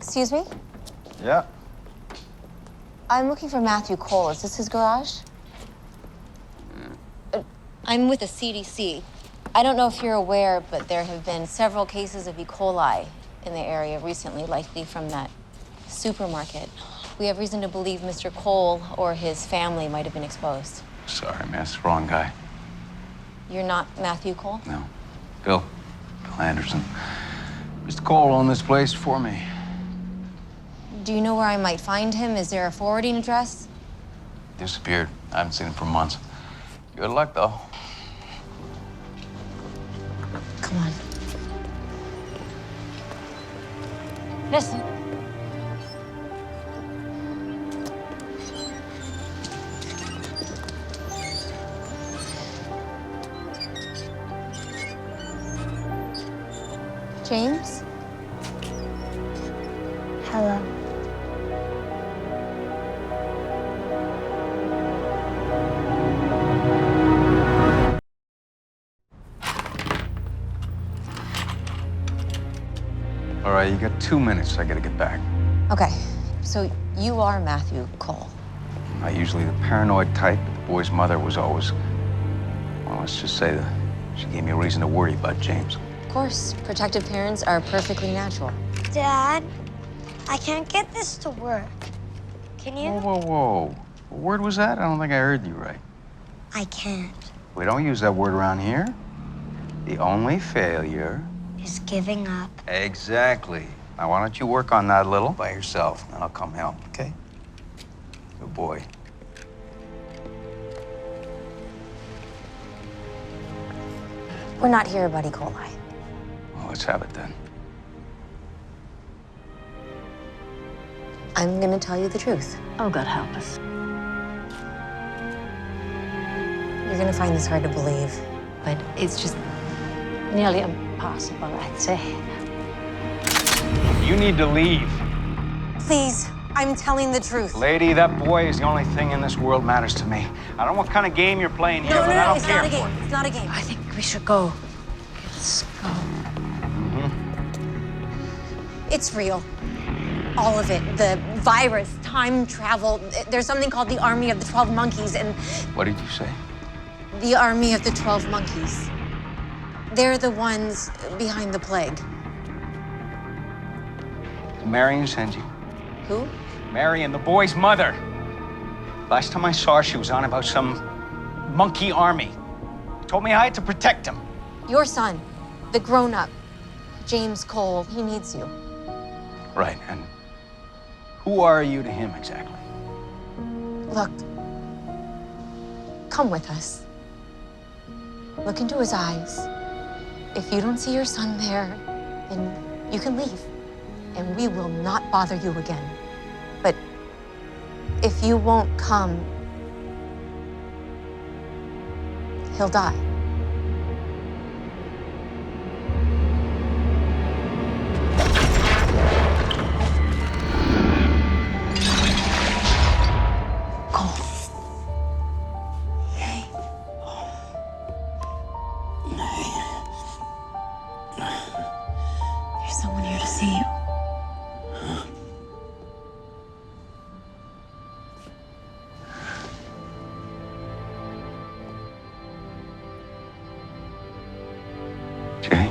Excuse me? Yeah. I'm looking for Matthew Cole. Is this his garage? I'm with the CDC. I don't know if you're aware, but there have been several cases of E. coli in the area recently, likely from that supermarket. We have reason to believe Mr. Cole or his family might have been exposed. Sorry, man, that's the wrong guy. You're not Matthew Cole? No. Bill Anderson. Mr. Cole owned this place for me. Do you know where I might find him? Is there a forwarding address? Disappeared. I haven't seen him for months. Good luck, though. Come on. Listen. James? Hello. All right, you got 2 minutes. I gotta get back. Okay, so you are Matthew Cole. Not usually the paranoid type, but the boy's mother was always, well, let's just say that she gave me a reason to worry about James. Of course, protective parents are perfectly natural. Dad, I can't get this to work. Can you? Whoa, whoa, whoa. What word was that? I don't think I heard you right. I can't. We don't use that word around here. The only failure... Is giving up. Exactly. Now, why don't you work on that a little by yourself, and I'll come help, okay? Good boy. We're not here about E. coli. Well, let's have it then. I'm gonna tell you the truth. Oh, God help us. You're gonna find this hard to believe, but It's just nearly impossible, I'd say. You need to leave. please, I'm telling the truth. Lady, that boy is the only thing in this world matters to me. I don't know what kind of game you're playing here, No, but I don't it's care not a for game. it. It's not a game. I think we should go. Let's go. It's real. All of it. The virus, time travel. There's something called the Army of the 12 Monkeys, and What did you say? the Army of the 12 Monkeys. They're the ones behind the plague. Marion sent you. Who? Marion, the boy's mother. Last time I saw her, she was on about some monkey army. Told me I had to protect him. Your son, the grown-up, James Cole. He needs you. Right, and who are you to him exactly? Look, come with us. Look into his eyes. If you don't see your son there, then you can leave, and we will not bother you again. But if you won't come, he'll die. There's someone here to see you. Jay?